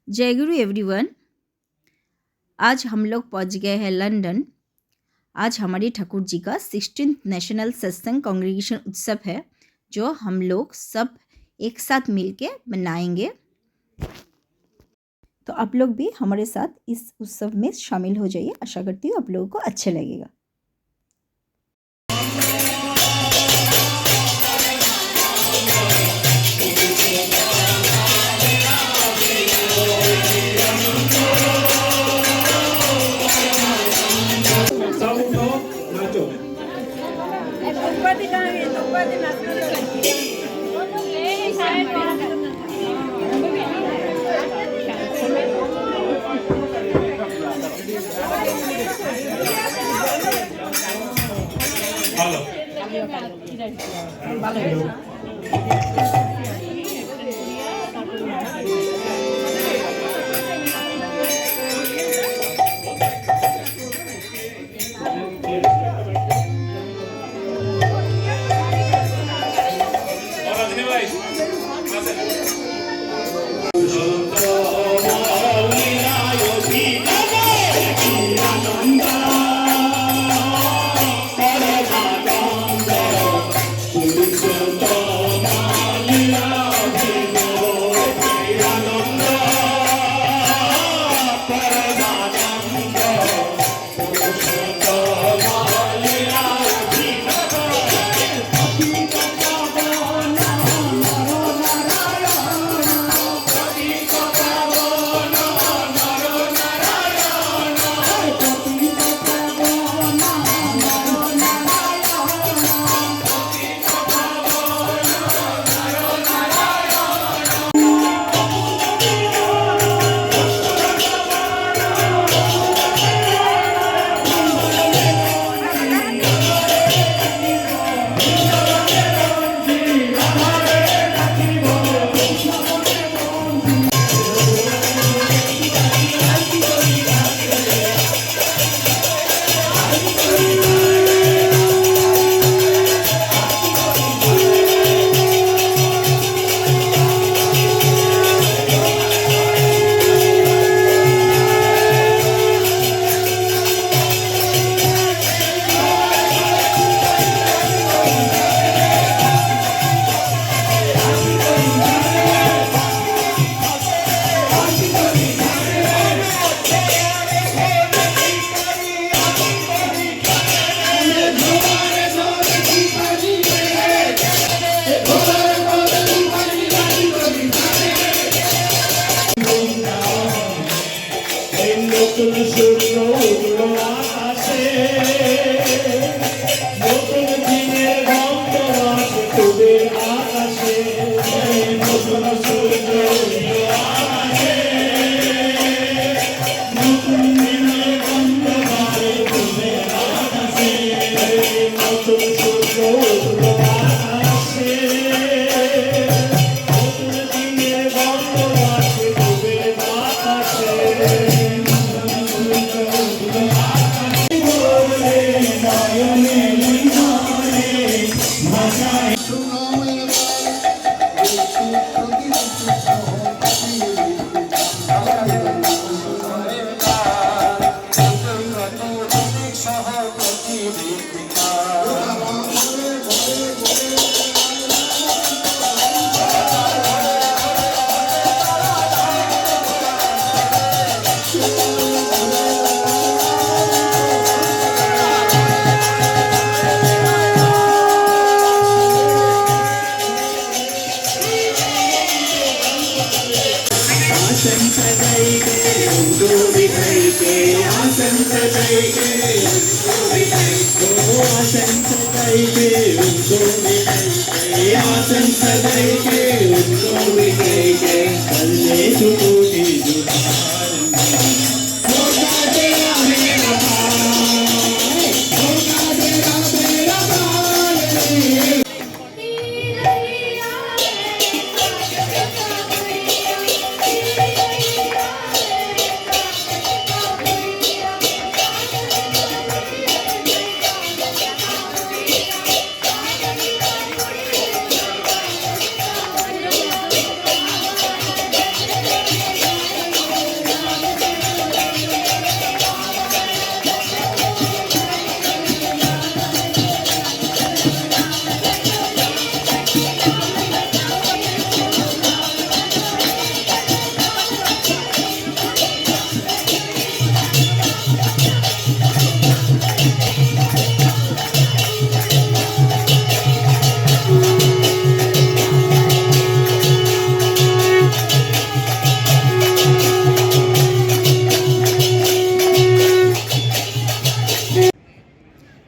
जय गुरु एवरीवन। आज हम लोग पहुंच गए हैं लंदन। आज हमारी ठाकुर जी का 16th नेशनल सत्संग कांग्रेगेशन उत्सव है, जो हम लोग सब एक साथ मिलके मनाएंगे। तो आप लोग भी हमारे साथ इस उत्सव में शामिल हो जाइए। आशा करती हूँ आप लोगों को अच्छा लगेगा।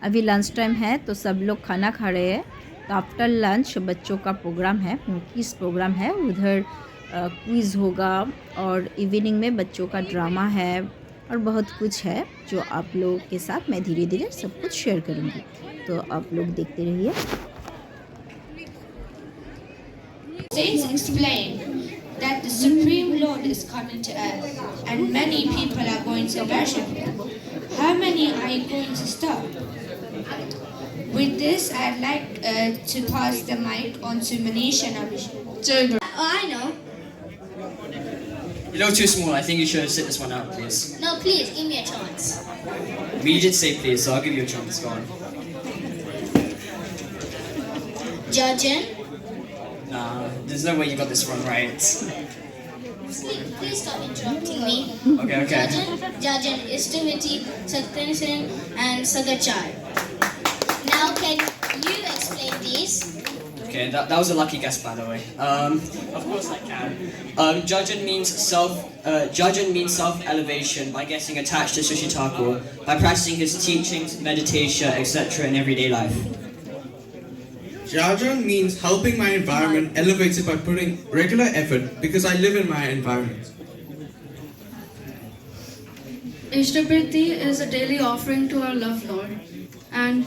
अभी लंच टाइम है तो सब लोग खाना खा रहे हैं। तो आफ्टर लंच बच्चों का प्रोग्राम है, किस प्रोग्राम है, उधर क्विज़ होगा और इवनिंग में बच्चों का ड्रामा है और बहुत कुछ है जो आप लोगों के साथ मैं धीरे धीरे सब कुछ शेयर करूँगी। तो आप लोग देखते रहिए। Saints explain that the Supreme Lord is coming to earth and many people are going to worship Him. How many are you going to stop? With this, I'd like to pass the mic on to Manisha Nabish. Oh, I know. You're too small. I think you should sit this one out, please. No, please, give me a chance. But you did say please, so I'll give you a chance. Go on. Judging. Nah, there's no way you got this one right. Please stop interrupting me. Okay. Judging, Istimiti, Satyansin, and Sagachar. Now, can you explain these? Okay, that was a lucky guess, by the way. Of course I can. Judging means self-elevation by getting attached to Sree Sree Thakur, by practicing his teachings, meditation, etc. in everyday life. Jajan means helping my environment elevate it by putting regular effort because I live in my environment. Ishtapriti is a daily offering to our loved Lord, and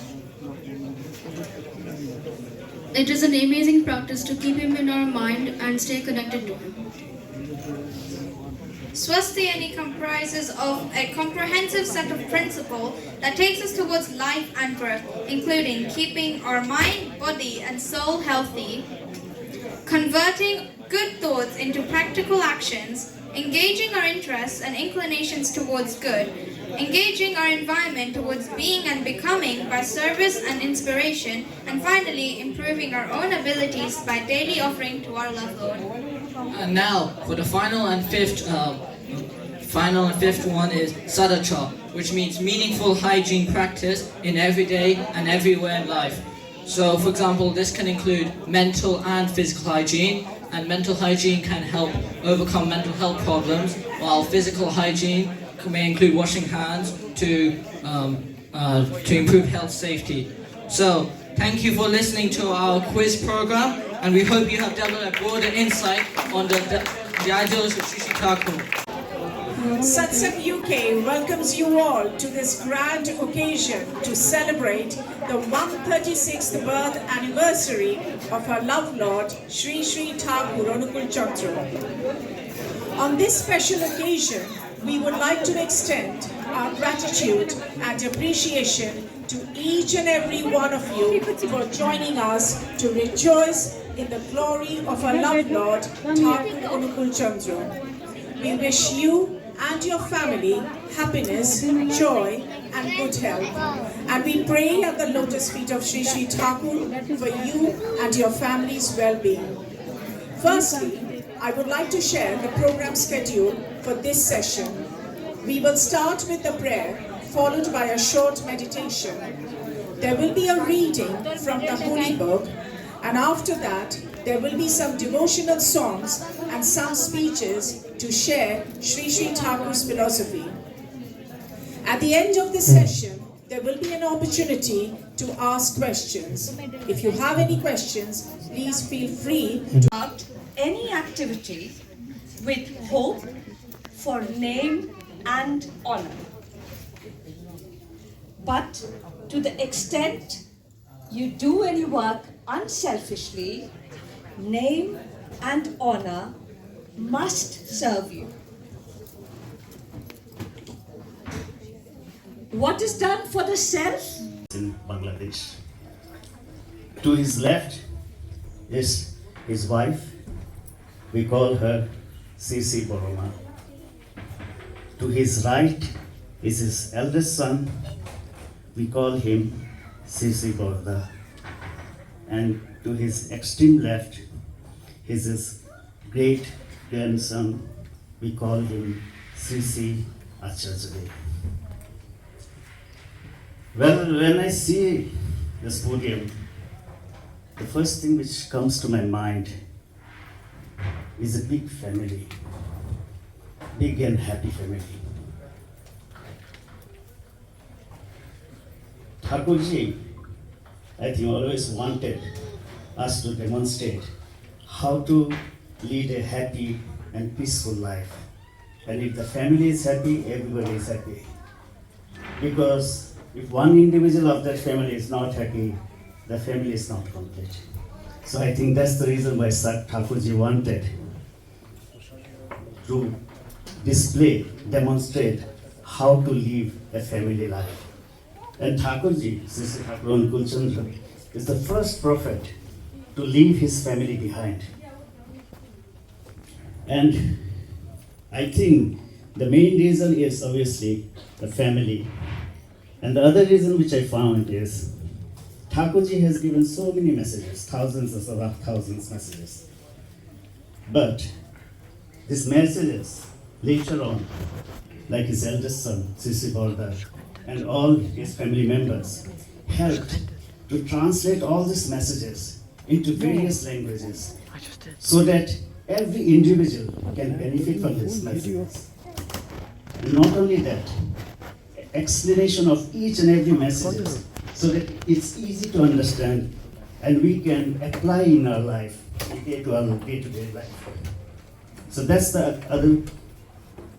it is an amazing practice to keep Him in our mind and stay connected to Him. Swasthayani comprises of a comprehensive set of principles that takes us towards life and birth, including keeping our mind, body and soul healthy, converting good thoughts into practical actions, engaging our interests and inclinations towards good, engaging our environment towards being and becoming by service and inspiration, and finally improving our own abilities by daily offering to our loved Lord. And now for the final and fifth one is Sadacha, which means meaningful hygiene practice in everyday and everywhere in life. So for example, this can include mental and physical hygiene, and mental hygiene can help overcome mental health problems, while physical hygiene may include washing hands to improve health safety. So thank you for listening to our quiz program, and we hope you have developed a broader insight on the ideals of Sree Sree Thakur. Satsang UK welcomes you all to this grand occasion to celebrate the 136th birth anniversary of our loved Lord Sree Sree Thakur Anukul Chandra. On this special occasion, we would like to extend our gratitude and appreciation to each and every one of you for joining us to rejoice in the glory of our loved Lord Thakur Anukul Chandra. We wish you and your family happiness, joy and good health. And we pray at the lotus feet of Sree Sree Thakur for you and your family's well-being. Firstly, I would like to share the program schedule for this session. We will start with the prayer, followed by a short meditation. There will be a reading from the Holy Book, and after that, there will be some devotional songs and some speeches to share Sree Sree Thakur's philosophy. At the end of the session, there will be an opportunity to ask questions. If you have any questions, please feel free to start any activity with hope for name and honor. But to the extent you do any work unselfishly, name and honor must serve you. What is done for the self? In Bangladesh. To his left is his wife. We call her Sisi Boroma. To his right is his eldest son. We call him Sisi Borda. And to his extreme left is his great grandson. We call him Sree Sree Acharya. Well, when I see this podium, the first thing which comes to my mind is a big family, big and happy family. Thakurji, I think, always wanted us to demonstrate how to lead a happy and peaceful life. And if the family is happy, everybody is happy. Because if one individual of that family is not happy, the family is not complete. So I think that's the reason why Thakurji wanted to display, demonstrate how to live a family life. And Thakurji, Sree Sree Thakur Anukul Chandra, is the first prophet to leave his family behind. And I think the main reason is obviously the family. And the other reason which I found is Thakurji has given so many messages, thousands of thousands messages. But these messages later on, like his eldest son, Sree Sree and all his family members, helped to translate all these messages into various languages so that every individual can benefit from these messages. And not only that, explanation of each and every message so that it's easy to understand and we can apply in our life, day-to-day life. So that's the other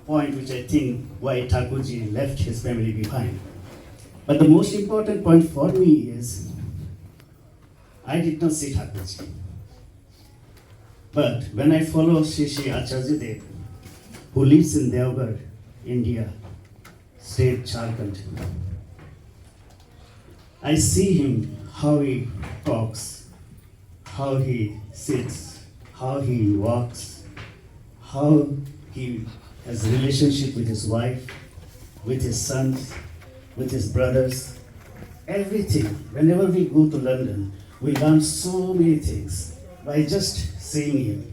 point which I think why Thakurji left his family behind. But the most important point for me is, I did not see Thakurji. But when I follow Sri Sri Acharya Dev, who lives in Deoghar, India, state Jharkhand, I see him, how he talks, how he sits, how he walks, how he has a relationship with his wife, with his sons, with his brothers, everything. Whenever we go to London, we learn so many things by just seeing him.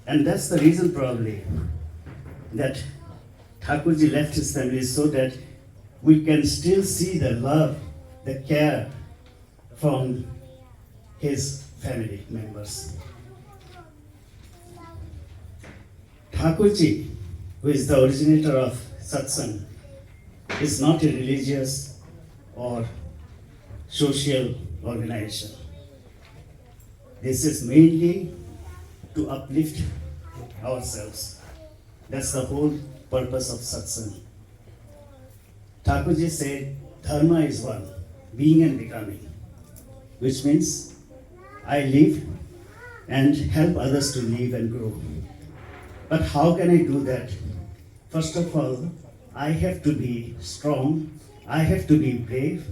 And that's the reason probably that Thakurji left his family, so that we can still see the love, the care from his family members. Thakurji, who is the originator of satsang, is not a religious or social organization. This is mainly to uplift ourselves. That's the whole purpose of satsang. Thakurji said, Dharma is one, being and becoming, which means I live and help others to live and grow. But how can I do that? First of all, I have to be strong, I have to be brave,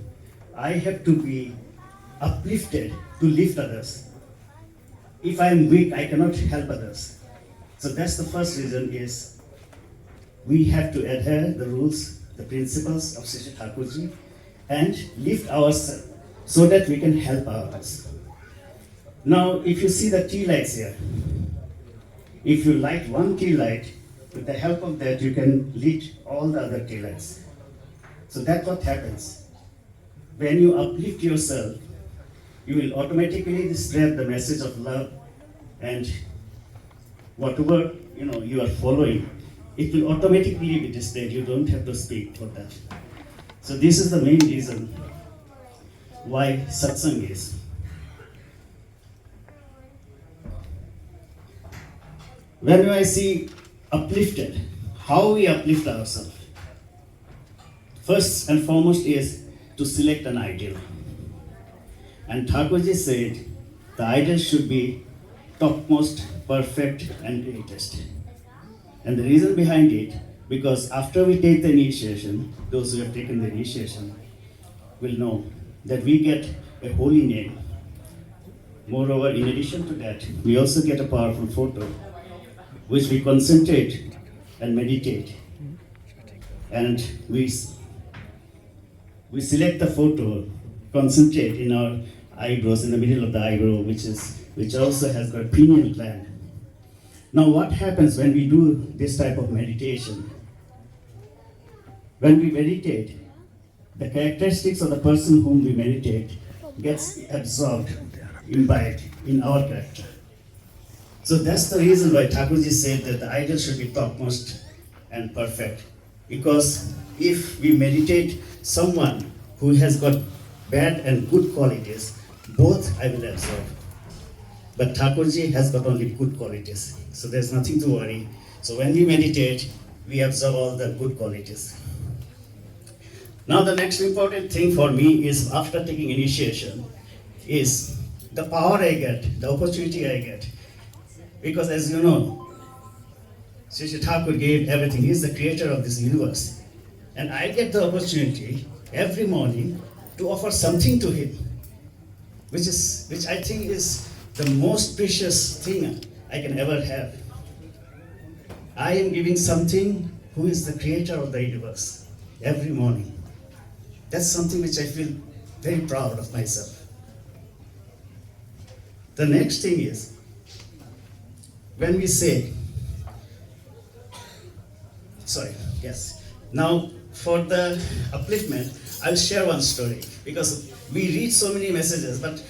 I have to be uplifted to lift others. If I am weak, I cannot help others. So that's the first reason, is we have to adhere the rules, the principles of Sree Sree Thakurji and lift ourselves so that we can help others. Now, if you see the tea lights here, if you light one tea light, with the help of that, you can lit all the other tea lights. So that's what happens. When you uplift yourself, you will automatically spread the message of love, and whatever you are following, it will automatically be displayed. You don't have to speak for that. So this is the main reason why satsang is. When I see uplifted, how we uplift ourselves? First and foremost is to select an ideal. And Thakurji said, the ideal should be topmost, perfect and greatest. And the reason behind it, because after we take the initiation, those who have taken the initiation will know that we get a holy name. Moreover, in addition to that, we also get a powerful photo, which we concentrate and meditate. And we select the photo, concentrate in our eyebrows, in the middle of the eyebrow, which also has got pineal gland. Now what happens when we do this type of meditation? When we meditate, the characteristics of the person whom we meditate gets absorbed, imbibed in our character. So that's the reason why Thakurji said that the ideal should be topmost and perfect. Because if we meditate someone who has got bad and good qualities, both I will absorb. But Thakurji has got only good qualities, so there's nothing to worry. So when we meditate, we absorb all the good qualities. Now the next important thing for me is, after taking initiation, is the power I get, the opportunity I get. Because as you know, Sree Sree Thakur gave everything. He is the creator of this universe. And I get the opportunity every morning to offer something to him, which I think is the most precious thing I can ever have. I am giving something who is the creator of the universe every morning. That's something which I feel very proud of myself. The next thing is, when we say, now for the upliftment, I'll share one story, because we read so many messages, but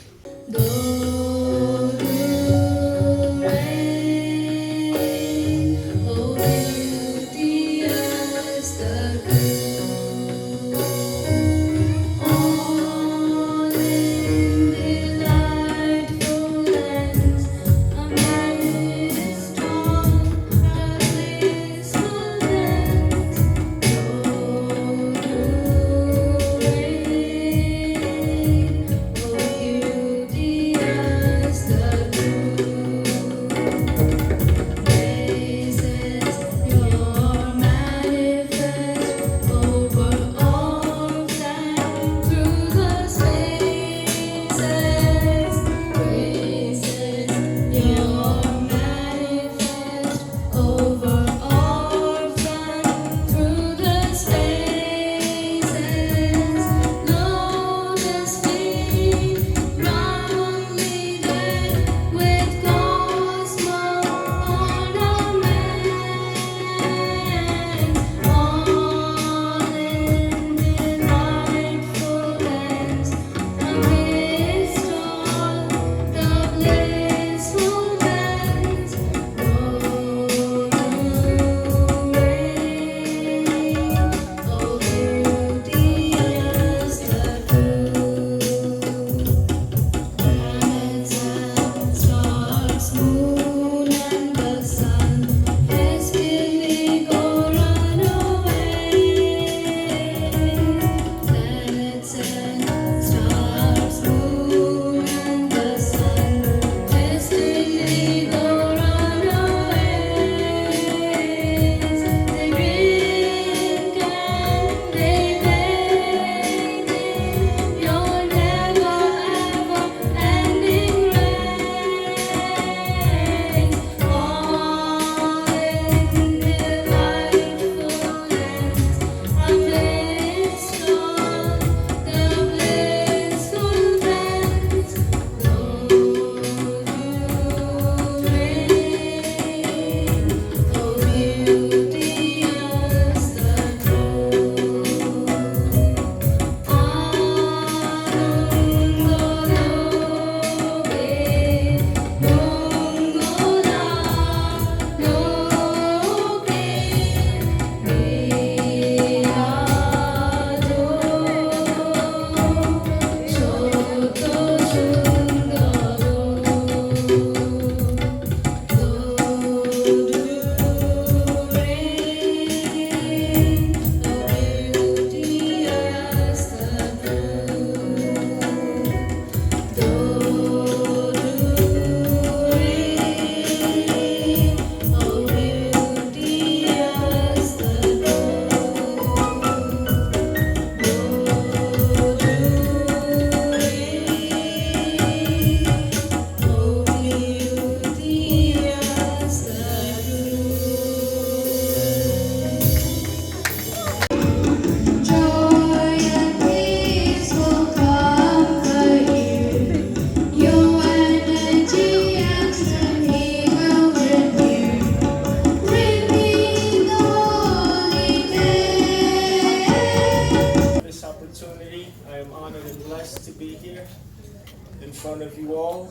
in front of you all.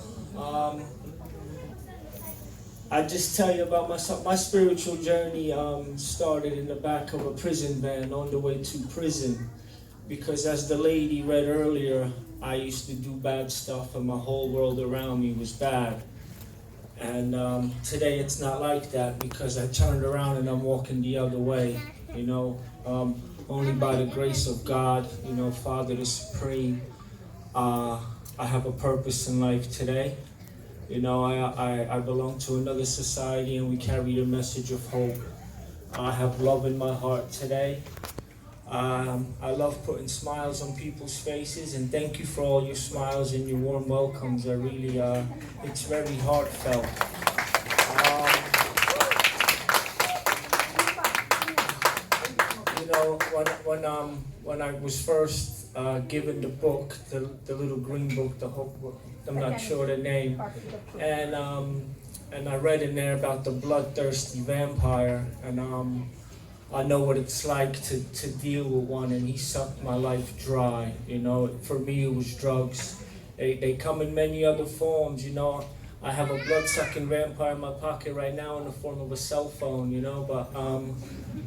I just tell you about my spiritual journey started in the back of a prison van on the way to prison. because as the lady read earlier, I used to do bad stuff and my whole world around me was bad. And today it's not like that because I turned around and I'm walking the other way, you know, only by the grace of God, you know, Father the Supreme. I have a purpose in life today. You know, I belong to another society and we carry the message of hope. I have love in my heart today. I love putting smiles on people's faces, and thank you for all your smiles and your warm welcomes. I really, it's very heartfelt. You know, when I was first given the book, the little green book, the Hope book, I'm not sure the name, and I read in there about the bloodthirsty vampire, and I know what it's like to deal with one, and he sucked my life dry. You know, for me it was drugs. They come in many other forms, you know. I have a blood-sucking vampire in my pocket right now in the form of a cell phone, you know, but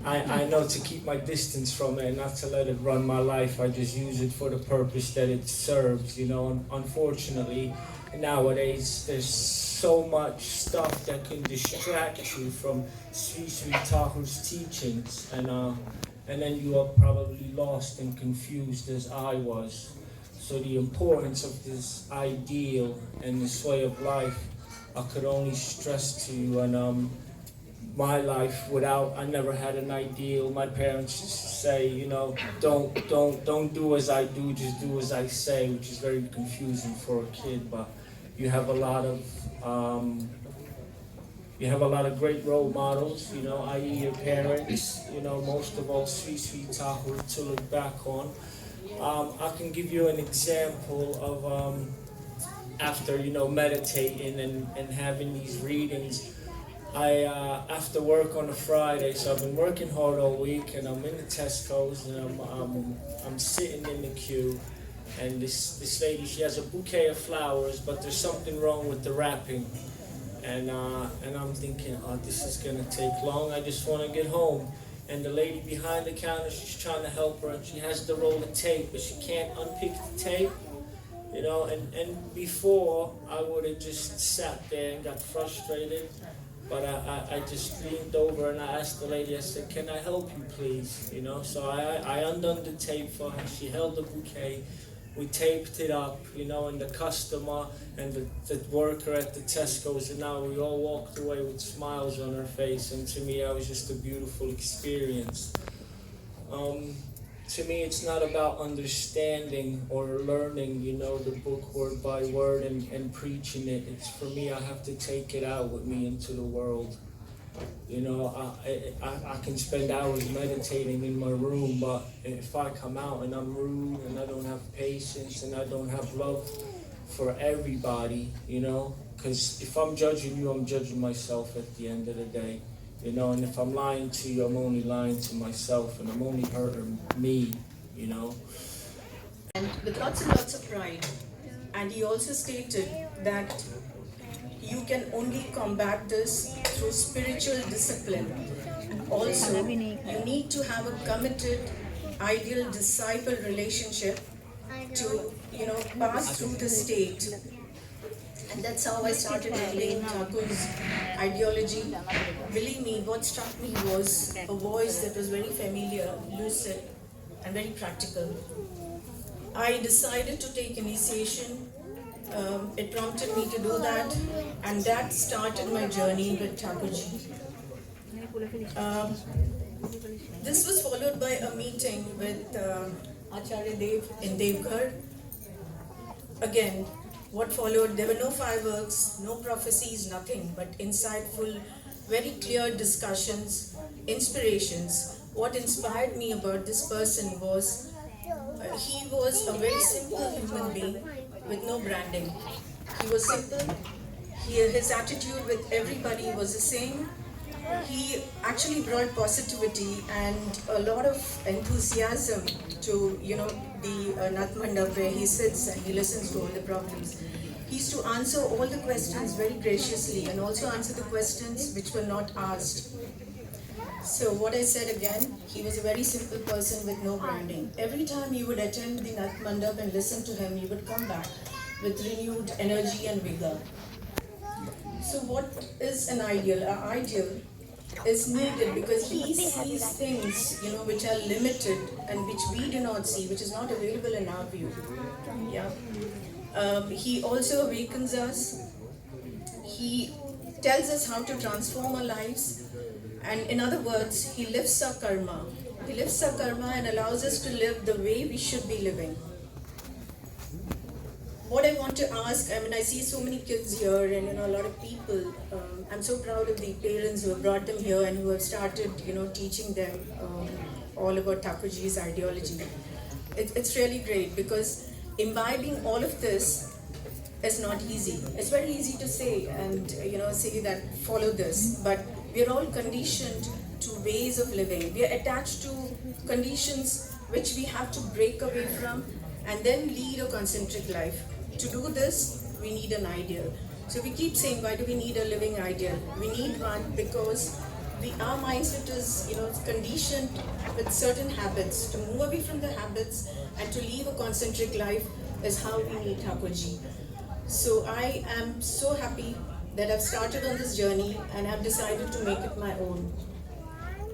I know to keep my distance from it and not to let it run my life. I just use it for the purpose that it serves, you know. And unfortunately, nowadays, there's so much stuff that can distract you from Sree Sree Thakur's teachings, and then you are probably lost and confused as I was. So the importance of this ideal and this way of life, I could only stress to you. And my life without, I never had an ideal. My parents used to say, you know, don't do as I do, just do as I say, which is very confusing for a kid. But you have a lot of great role models, you know, i.e. your parents, you know, most of all Sree Sree Thakur to look back on. I can give you an example of after, you know, meditating and having these readings. After work on a Friday, so I've been working hard all week, and I'm in the Tesco's, and I'm sitting in the queue, and this lady, she has a bouquet of flowers, but there's something wrong with the wrapping, and I'm thinking, oh, this is gonna take long. I just want to get home. And the lady behind the counter, she's trying to help her, and she has the roll of tape, but she can't unpick the tape, you know. And before, I would have just sat there and got frustrated, but I just leaned over and I asked the lady, I said, can I help you please, you know. So I undone the tape for her. She held the bouquet, we taped it up, you know, and the customer and the worker at the Tesco's, and now we all walked away with smiles on our face, and to me that was just a beautiful experience. To me, it's not about understanding or learning, you know, the book word by word and preaching it. It's for me, I have to take it out with me into the world. You know, I can spend hours meditating in my room, but if I come out and I'm rude and I don't have patience and I don't have love for everybody, you know, because if I'm judging you, I'm judging myself at the end of the day, you know, and if I'm lying to you, I'm only lying to myself, and I'm only hurting me, you know. And with lots and lots of pride. And he also stated that you can only combat this through spiritual discipline. Also, you need to have a committed, ideal disciple relationship to, you know, pass through the state. And that's how I started reading Thakur's ideology. Believe me, what struck me was a voice that was very familiar, lucid, and very practical. I decided to take initiation. It prompted me to do that, and that started my journey with Thakurji. This was followed by a meeting with Acharya Dev in Devghar. Again, what followed, there were no fireworks, no prophecies, nothing, but insightful, very clear discussions, inspirations. What inspired me about this person was, he was a very simple human being with no branding. He was simple, his attitude with everybody was the same. He actually brought positivity and a lot of enthusiasm to, you know, the Nath Mandap where he sits and he listens to all the problems. He used to answer all the questions very graciously and also answer the questions which were not asked. So what I said again, he was a very simple person with no branding. Every time you would attend the Nath Mandap and listen to him, you would come back with renewed energy and vigor. So what is an ideal? An ideal is needed because he sees things, which are limited and which we do not see, which is not available in our view. Yeah. He also awakens us. He tells us how to transform our lives. And in other words, he lifts our karma. He lifts our karma and allows us to live the way we should be living. What I want to ask, I see so many kids here and a lot of people. I'm so proud of the parents who have brought them here and who have started, teaching them all about Thakurji's ideology. It's really great because imbibing all of this is not easy. It's very easy to say and say that follow this, but we are all conditioned to ways of living. We are attached to conditions which we have to break away from and then lead a concentric life. To do this, we need an ideal. So we keep saying, why do we need a living ideal? We need one because our mindset is conditioned with certain habits. To move away from the habits and to live a concentric life is how we need Thakurji. So I am so happy that I've started on this journey and I've decided to make it my own.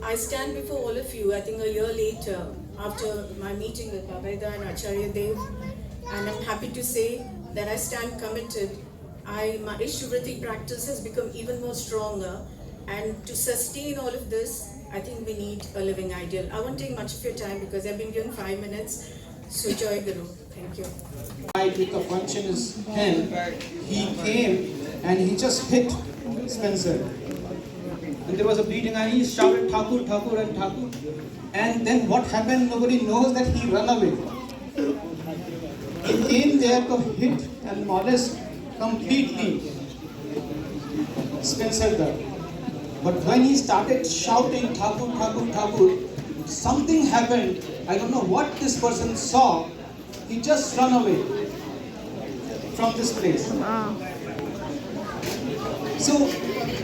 I stand before all of you, I think a year later, after my meeting with Babaida and Acharya Dev, and I'm happy to say that I stand committed. My Ishvriti practice has become even more stronger, and to sustain all of this, I think we need a living ideal. I won't take much of your time because I've been given 5 minutes. So Joy Guru, thank you. I took a function is him. He came and he just hit Spencer. And there was a beating and he shouted Thakur, Thakur and Thakur. And then what happened, nobody knows that he ran away. He came there to hit and molest completely Spencer there. But when he started shouting Thakur, Thakur, Thakur, something happened. I don't know what this person saw. He just ran away from this place. So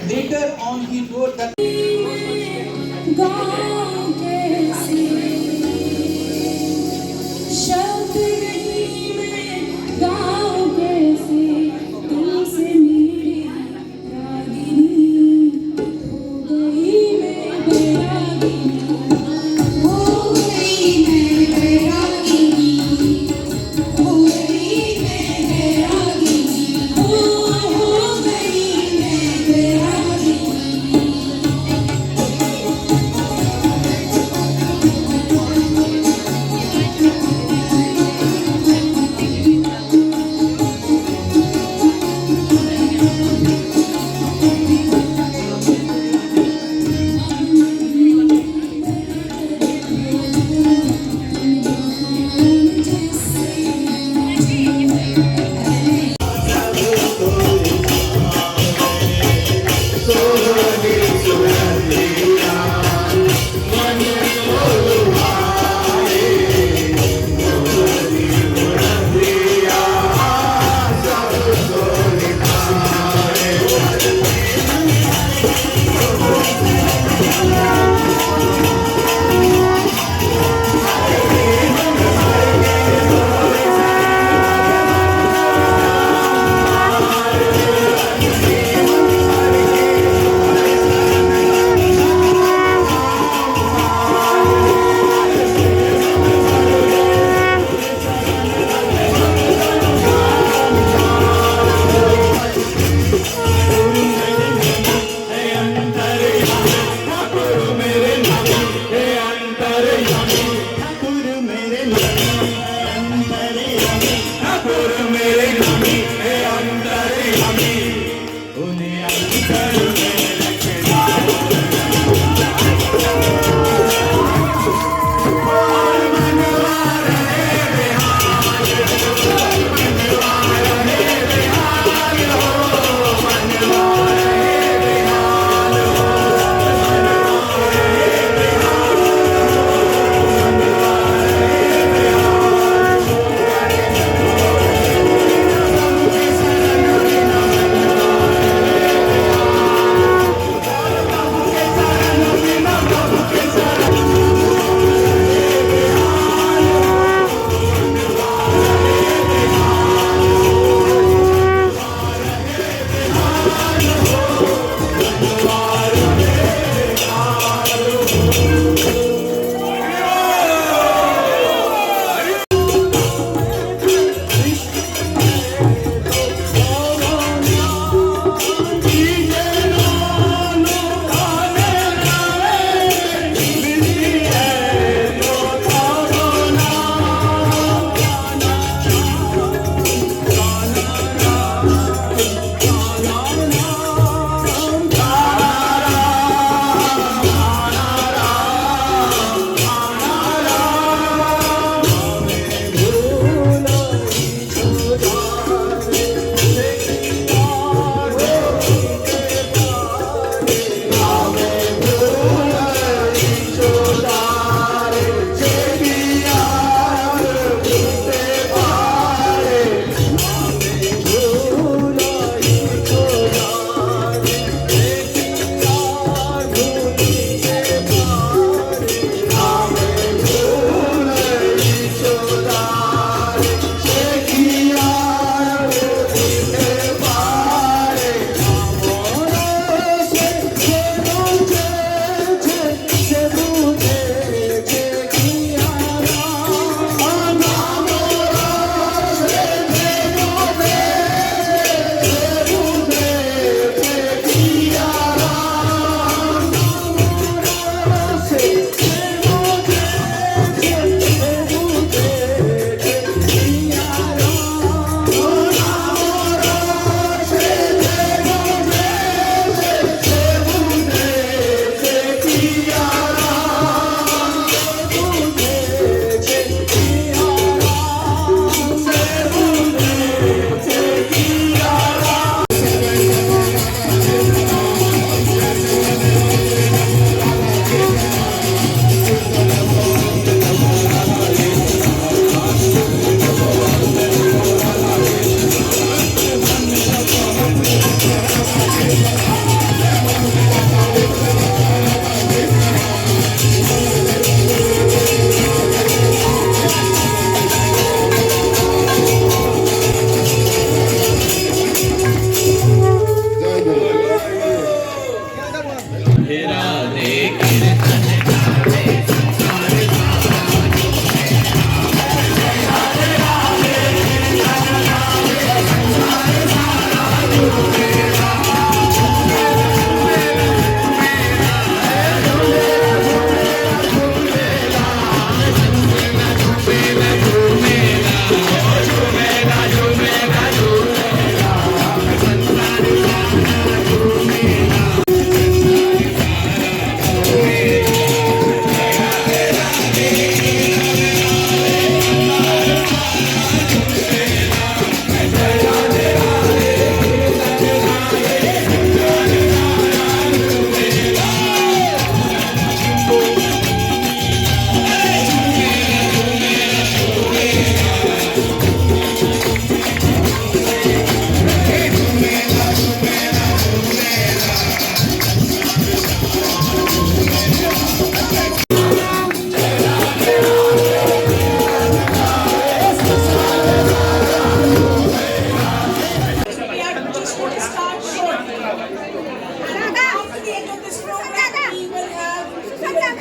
later on he wrote that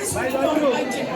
this week for writing.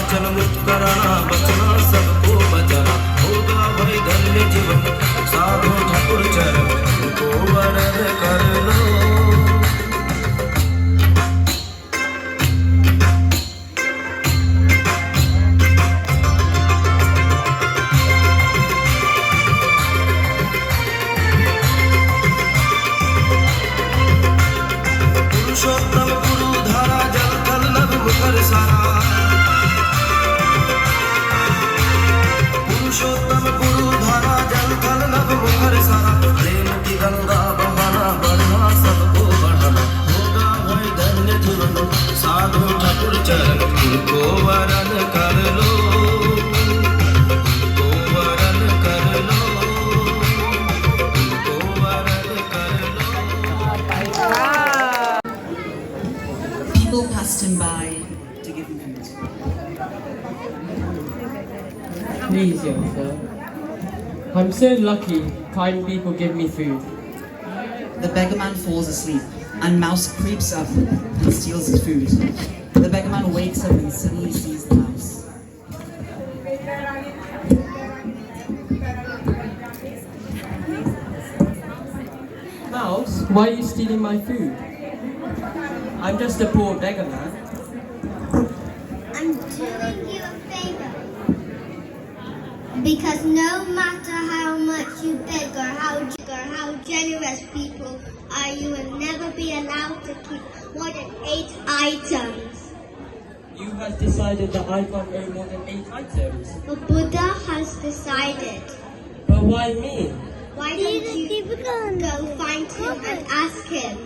वचन मुक्त कराना बचना सबको बचाना होगा भाई धन्य जीवन साधु ठाकुर चरण को वरद कर लो पुरुषोत्तम गुरु धारा जल कल नभ मुखर सारा पुरुषोत्तम गुरु धारा जल कल नभ मुखर सारा प्रेम की गंगा बहाना बढ़ना सबको बढ़ाना होगा भाई धन्य जीवन साधु ठाकुर चरण को वरन कर लो को वरन कर लो को वरन कर लो People passed him by to give him food. Please, young sir. I'm so lucky kind people give me food. The beggar man falls asleep, and Mouse creeps up and steals his food. The beggar man wakes up and suddenly sees the mouse. Mouse, why are you stealing my food? I'm just a poor beggar man. I'm doing you a favor. Because no matter how much you beg or how generous people are, you will never be allowed to keep more than 8 items. You have decided that I can't own more than 8 items. The Buddha has decided. But why me? Why don't you go find him and ask him?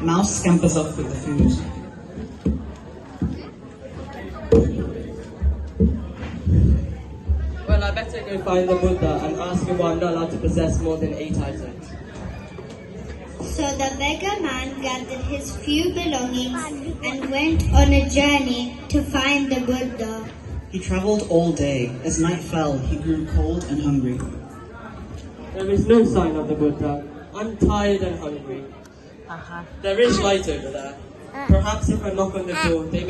Mouse scampers off with the food. Well, I better go find the Buddha and ask him why I'm not allowed to possess more than 8 items. So the beggar man gathered his few belongings and went on a journey to find the Buddha. He travelled all day. As night fell, he grew cold and hungry. There is no sign of the Buddha. I'm tired and hungry. There is light over there. Perhaps if I knock on the door, they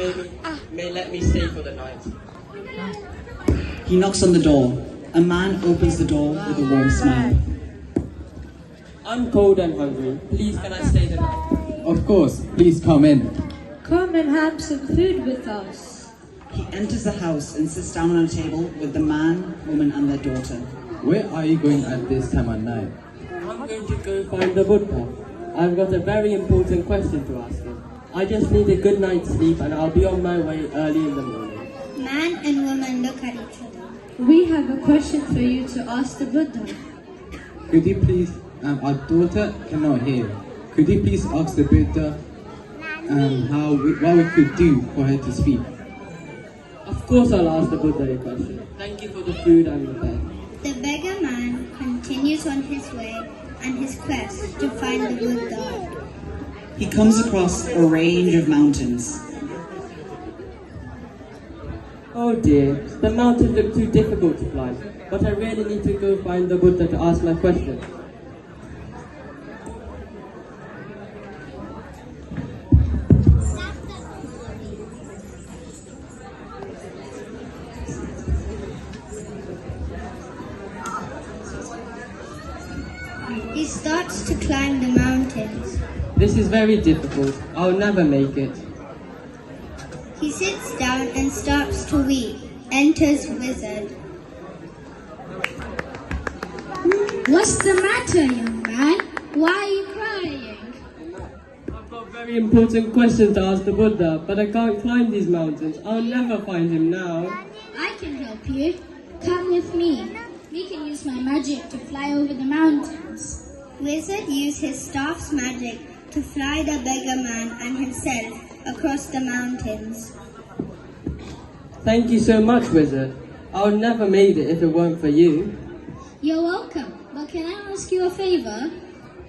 may let me stay for the night. He knocks on the door. A man opens the door with a warm smile. I'm cold and hungry. Please, can I stay the night? Of course. Please come in. Come and have some food with us. He enters the house and sits down on a table with the man, woman and their daughter. Where are you going at this time of night? I'm going to go find the Buddha. I've got a very important question to ask him. I just need a good night's sleep and I'll be on my way early in the morning. Man and woman look at each other. We have a question for you to ask the Buddha. Could you please, our daughter cannot hear. Could you please ask the Buddha what we could do for her to speak? Of course I'll ask the Buddha a question. Thank you for the food and the bed. The beggar man continues on his way and his quest to find the Buddha. He comes across a range of mountains. Oh dear, the mountains look too difficult to climb, but I really need to go find the Buddha to ask my question. He starts to climb the mountains. This is very difficult. I'll never make it. He sits down and starts to weep. Enters wizard. What's the matter, young man? Why are you crying? I've got a very important question to ask the Buddha, but I can't climb these mountains. I'll never find him now. I can help you. Come with me. We can use my magic to fly over the mountains. Wizard used his staff's magic to fly the beggar man and himself across the mountains. Thank you so much, wizard. I would never made it if it weren't for you. You're welcome. But can I ask you a favor?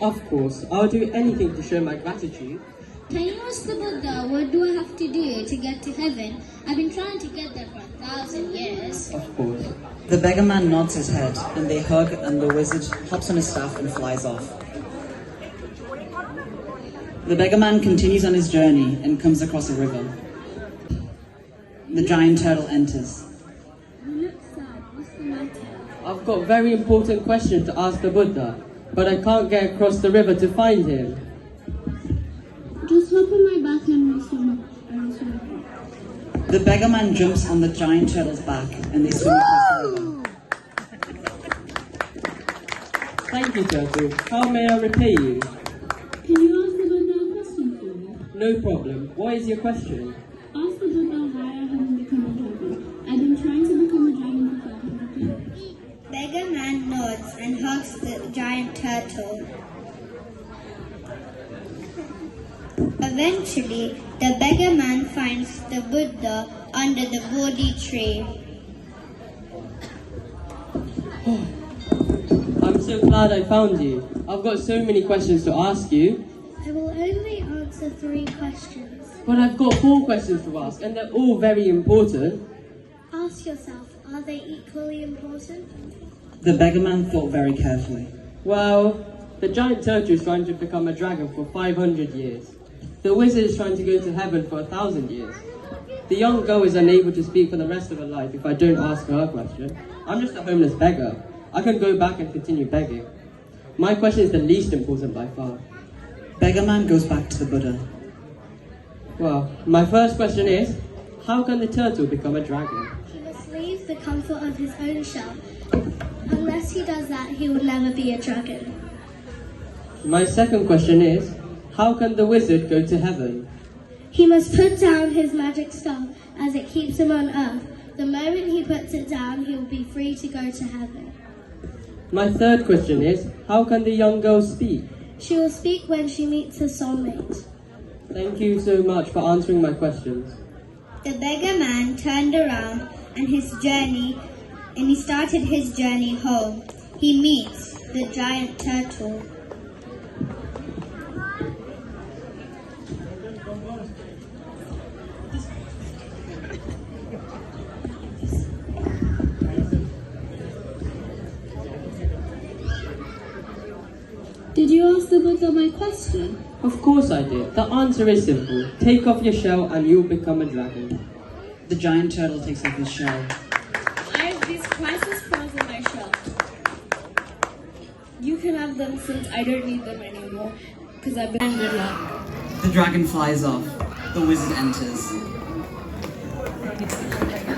Of course, I'll do anything to show my gratitude. Can you ask the Buddha what do I have to do to get to heaven? I've been trying to get there for 1,000 years. Of course. The beggar man nods his head and they hug and the wizard hops on his staff and flies off. The beggar man continues on his journey and comes across a river. The giant turtle enters. You look sad. What's the matter? I've got very important questions to ask the Buddha, but I can't get across the river to find him. Just hop on my back and we'll swim. The beggar man jumps on the giant turtle's back and they swim across the river. Thank you, Turtle. How may I repay you? Can you ask the Buddha a question for me? No problem. What is your question? Ask the Buddha why I haven't become a dragon. I've been trying to become a dragon for 500 years. Beggar man nods and hugs the giant turtle. Eventually, the beggar man finds the Buddha under the Bodhi tree. I'm so glad I found you. I've got so many questions to ask you. I will only answer 3 questions. But I've got 4 questions to ask, and they're all very important. Ask yourself, are they equally important? The beggar man thought very carefully. Well, the giant turtle is trying to become a dragon for 500 years. The wizard is trying to go to heaven for 1,000 years. The young girl is unable to speak for the rest of her life if I don't ask her a question. I'm just a homeless beggar. I can go back and continue begging. My question is the least important by far. Beggar man goes back to the Buddha. Well, my first question is, how can the turtle become a dragon? He must leave the comfort of his own shell. Unless he does that, he will never be a dragon. My second question is, how can the wizard go to heaven? He must put down his magic staff as it keeps him on earth. The moment he puts it down, he will be free to go to heaven. My third question is, how can the young girl speak? She will speak when she meets her soulmate. Thank you so much for answering my questions. The beggar man turned around and he started his journey home. He meets the giant turtle. Did you ask the Buddha my question? Of course I did. The answer is simple. Take off your shell and you'll become a dragon. The giant turtle takes off his shell. I have these priceless pearls in my shell. You can have them since I don't need them anymore. Because I've been good luck. The dragon flies off. The wizard enters.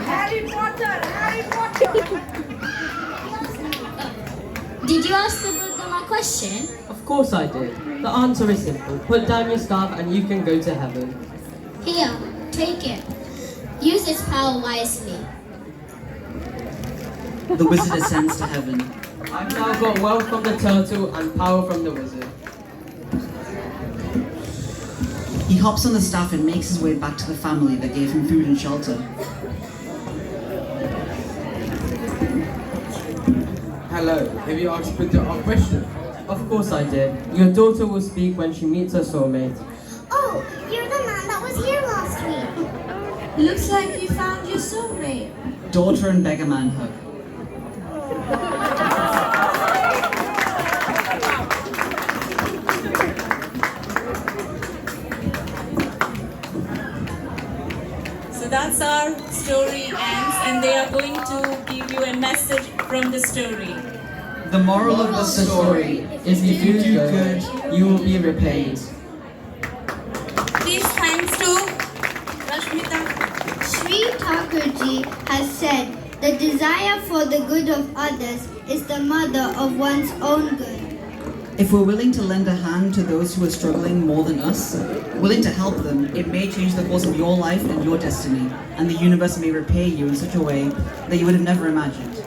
Harry Potter! Harry Potter! Did you ask the Buddha my question? Of course I did. The answer is simple. Put down your staff and you can go to heaven. Here, take it. Use its power wisely. The wizard ascends to heaven. I've now got wealth from the turtle and power from the wizard. He hops on the staff and makes his way back to the family that gave him food and shelter. Hello, have you asked Buddha a question? Of course I did. Your daughter will speak when she meets her soulmate. Oh, you're the man that was here last week. Looks like you found your soulmate. Daughter and beggar man hug. So that's our story ends, and they are going to give you a message from the story. The moral of the story is if you do good, you will be repaid. These thanks to Rashmita. Sree Thakurji has said, the desire for the good of others is the mother of one's own good. If we're willing to lend a hand to those who are struggling more than us, willing to help them, it may change the course of your life and your destiny, and the universe may repay you in such a way that you would have never imagined.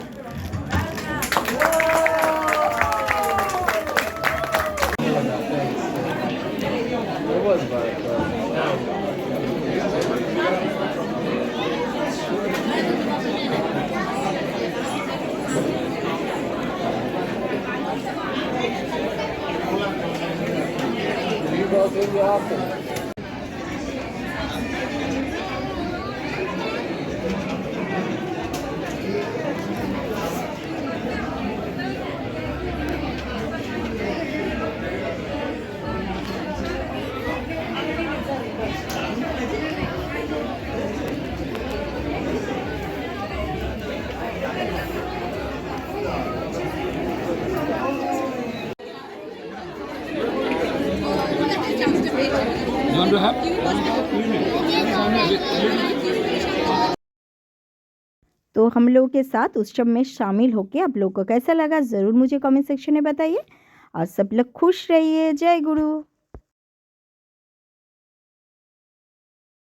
तो हम लोगों के साथ उत्सव में शामिल होकर आप लोगों को कैसा लगा ज़रूर मुझे कमेंट सेक्शन में बताइए। और सब लोग खुश रहिए। जय गुरु।